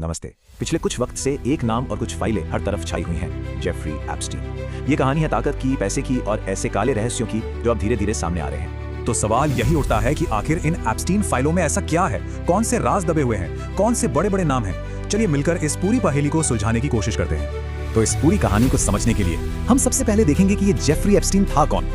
नमस्ते। पिछले कुछ वक्त से एक नाम और कुछ फाइलें हर तरफ छाई हुई हैं, जेफरी एप्स्टीन। ये कहानी है ताकत की, पैसे की और ऐसे काले रहस्यों की जो अब धीरे धीरे सामने आ रहे हैं। तो सवाल यही उठता है कि आखिर इन एप्स्टीन फाइलों में ऐसा क्या है, कौन से राज दबे हुए हैं, कौन से बड़े बड़े नाम हैं। चलिए मिलकर इस पूरी पहेली को सुलझाने की कोशिश करते हैं। तो इस पूरी कहानी को समझने के लिए हम सबसे पहले देखेंगे कि ये जेफरी एप्स्टीन था कौन,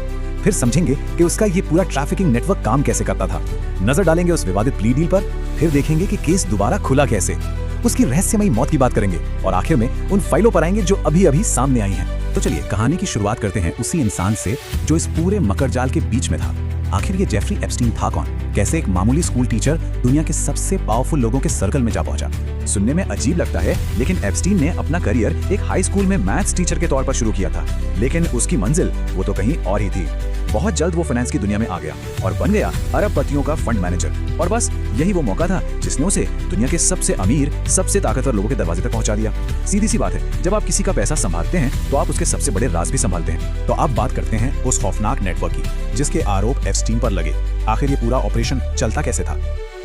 फिर समझेंगे कि उसका ये पूरा ट्रैफिकिंग नेटवर्क काम कैसे करता था, नजर डालेंगे उस विवादित प्ली डील पर, फिर देखेंगे कि केस दोबारा खुला कैसे, उसकी रहस्यमयी मौत की बात करेंगे और आखिर में उन फाइलों पर आएंगे जो अभी अभी सामने आई हैं। तो चलिए कहानी की शुरुआत करते हैं उसी इंसान से जो इस पूरे मकड़जाल के बीच में था। आखिर ये जेफरी एप्स्टीन था कौन? कैसे एक मामूली स्कूल टीचर दुनिया के सबसे पावरफुल लोगों के सर्कल में जा पहुंचा? सुनने में अजीब लगता है, लेकिन एप्स्टीन ने अपना करियर एक हाई स्कूल में मैथ्स टीचर के तौर पर शुरू किया था, लेकिन उसकी मंजिल वो तो कहीं और ही थी। बहुत जल्द वो फाइनेंस की दुनिया में आ गया और बन गया अरबपतियों का फंड मैनेजर। और बस यही वो मौका था जिसने उसे दुनिया के सबसे अमीर, सबसे ताकतवर लोगों के दरवाजे तक पहुंचा दिया। सीधी सी बात है, जब आप किसी का पैसा संभालते हैं तो आप उसके सबसे बड़े राज भी संभालते हैं। तो अब बात करते हैं उस खौफनाक नेटवर्क की जिसके आरोप एप्स्टीन पर लगे। आखिर ये पूरा ऑपरेशन चलता कैसे था?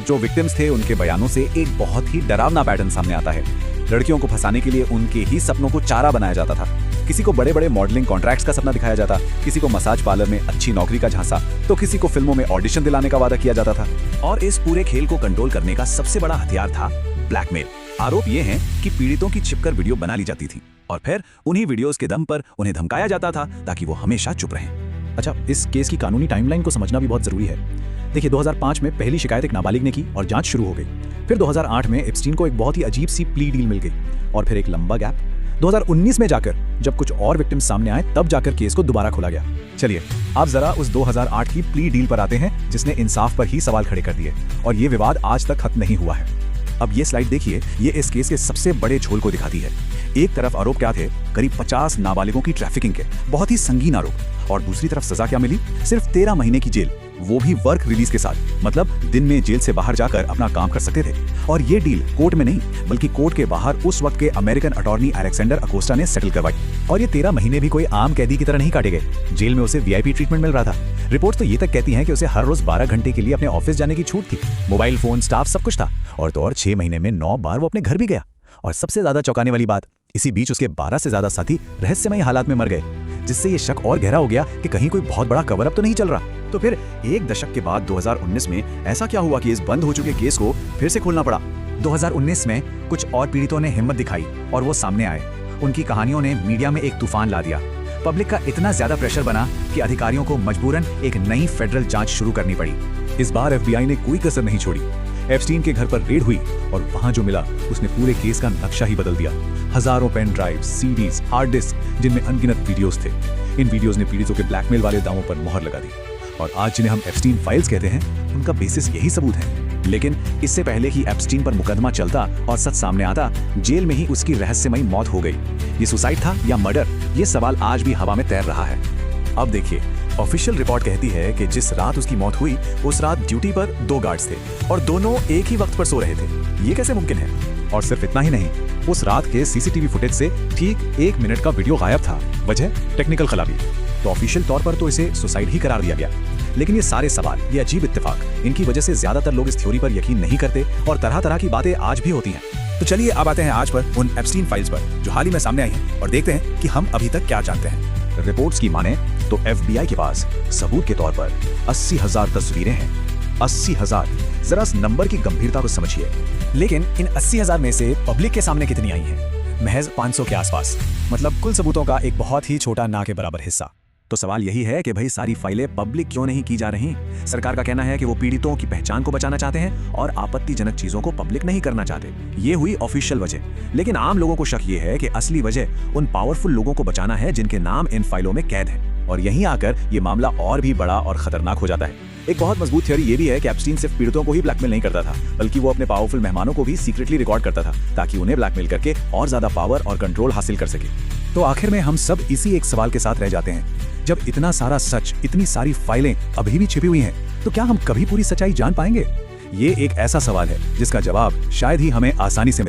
जो विक्टिम्स थे उनके बयानों से एक बहुत ही डरावना पैटर्न सामने आता है। लड़कियों को फंसाने के लिए उनके ही सपनों को चारा बनाया जाता था। किसी को बड़े बड़े मॉडलिंग कॉन्ट्रैक्ट्स का सपना दिखाया जाता, किसी को मसाज पार्लर में अच्छी नौकरी का झांसा, तो किसी को फिल्मों में ऑडिशन दिलाने का वादा किया जाता था। और इस पूरे खेल को कंट्रोल करने का सबसे बड़ा हथियार था ब्लैकमेल। आरोप ये हैं कि पीड़ितों की छिपकर वीडियो बना ली जाती थी और फिर उन्हीं वीडियोस के दम पर उन्हें धमकाया जाता था ताकि वो हमेशा चुप रहें। अच्छा, इस केस की कानूनी टाइमलाइन को समझना भी बहुत जरूरी है। देखिए, 2005 में पहली शिकायत एक नाबालिग ने की और जांच शुरू हो गई। फिर 2008 में एप्स्टीन को एक बहुत ही अजीब सी प्ली डील मिल गई और फिर एक लंबा गैप। 2019 में जाकर जब कुछ और विक्टिम्स सामने आए तब जाकर केस को दोबारा खोला गया। चलिए अब जरा उस 2008 की प्ली डील पर आते हैं जिसने इंसाफ पर ही सवाल खड़े कर दिए और ये विवाद आज तक खत्म नहीं हुआ है। अब ये स्लाइड देखिए, ये इस केस के सबसे बड़े झोल को दिखाती है। एक तरफ आरोप क्या थे? करीब 50 नाबालिगों की ट्रैफिकिंग के, बहुत ही संगीन आरोप। और दूसरी तरफ सजा क्या मिली? सिर्फ 13 महीने की जेल, वो भी वर्क रिलीज के साथ। मतलब दिन में जेल से बाहर जाकर अपना काम कर सकते थे। और ये डील कोर्ट में नहीं बल्कि कोर्ट के बाहर उस वक्त के अमेरिकन अटॉर्नी अलेक्जेंडर अकोस्टा ने सेटल करवाई। और ये 13 महीने भी कोई आम कैदी की तरह नहीं काटे गए। जेल में उसे वीआईपी ट्रीटमेंट मिल रहा था। रिपोर्ट तो ये तक कहती हैं कि उसे हर रोज 12 घंटे के लिए अपने ऑफिस जाने की छूट थी। मोबाइल फोन, स्टाफ, सब कुछ था। और तो और 6 महीने में 9 बार वो अपने घर भी गया। और सबसे ज्यादा चौंकाने वाली बात, इसी बीच उसके 12 से ज्यादा साथी रहस्यमयी हालात में मर गए, जिससे ये शक और गहरा हो गया कि कहीं कोई बहुत बड़ा कवर अप तो नहीं चल रहा। तो फिर एक दशक के बाद 2019 में ऐसा क्या हुआ कि इस बंद हो चुके केस को फिर से खोलना पड़ा? 2019 में कुछ और पीड़ितों ने हिम्मत दिखाई और वो सामने आए। उनकी कहानियों ने मीडिया में एक तूफान ला दिया। पब्लिक का इतना ज्यादा प्रेशर बना कि अधिकारियों को मजबूरन एक नई फेडरल जांच शुरू करनी पड़ी। इस बार एफबीआई ने कोई कसर नहीं छोड़ी। एप्स्टीन के घर पर रेड हुई और वहां जो मिला उसने पूरे केस का नक्शा ही बदल दिया। हजारों pen drive, CDs, hard disk जिनमें अनगिनत वीडियोस थे। इन वीडियोस ने पीड़ितों के ब्लैकमेल वाले दावों पर मोहर लगा दी। और आज जिन्हें हम एप्स्टीन फाइल्स कहते हैं, उनका बेसिस यही सबूत है। लेकिन इससे पहले कि एप्स्टीन पर मुकदमा चलता और सच सामने आता, जेल में ही उसकी रहस्यमयी मौत हो गई। ये सुसाइड था या मर्डर? ये सवाल आज भी हवा में तैर रहा है। अब देखिए, ऑफिशियल रिपोर्ट कहती है कि जिस रात उसकी मौत हुई उस रात ड्यूटी पर 2 गार्ड्स थे और दोनों एक ही वक्त पर सो रहे थे। ये कैसे मुमकिन है? और सिर्फ इतना ही नहीं, उस रात के सीसीटीवी फुटेज से ठीक 1 मिनट का वीडियो गायब था। वजह टेक्निकल खराबी। तो ऑफिशियल तौर पर तो इसे सुसाइड ही करार दिया गया। लेकिन ये सारे सवाल, ये अजीब इत्तेफाक, इनकी वजह से ज्यादातर लोग इस थ्योरी पर यकीन नहीं करते और तरह तरह की बातें आज भी होती हैं। तो चलिए अब आते हैं आज पर उन एप्स्टीन फाइल्स पर जो हाल ही में सामने आई हैं और देखते हैं कि हम अभी तक क्या जानते हैं। रिपोर्ट्स की माने तो एफबीआई के पास सबूत के तौर पर 80,000 तस्वीरें हैं। 80,000। जरा इस नंबर की गंभीरता को समझिए। लेकिन इन 80,000 में से पब्लिक के सामने कितनी आई हैं? महज 500 के आसपास। मतलब कुल सबूतों का एक बहुत ही छोटा ना के बराबर हिस्सा। तो सवाल यही है कि भाई सारी फाइलें पब्लिक क्यों नहीं की जा रही? सरकार का कहना है कि वो पीड़ितों की पहचान को बचाना चाहते हैं और आपत्तिजनक चीजों को पब्लिक नहीं करना चाहते। ये हुई ऑफिशियल वजह। लेकिन आम लोगों को शक ये है कि असली वजह उन पावरफुल लोगों को बचाना है जिनके नाम इन फाइलों में कैद है। और यहीं आकर ये मामला और भी बड़ा और खतरनाक हो जाता है। एक बहुत मजबूत थ्योरी ये भी है कि एप्स्टीन सिर्फ पीड़ितों को ही ब्लैकमेल नहीं करता था, बल्कि वो अपने पावरफुल मेहमानों को भी सीक्रेटली रिकॉर्ड करता था ताकि उन्हें ब्लैकमेल करके और ज्यादा पावर और कंट्रोल हासिल कर सके। तो आखिर में हम सब इसी एक सवाल के साथ रह जाते हैं, जब इतना सारा सच, इतनी सारी फाइलें अभी भी छिपी हुई हैं, तो क्या हम कभी पूरी सच्चाई जान पाएंगे? ये एक ऐसा सवाल है जिसका जवाब शायद ही हमें आसानी से मिले।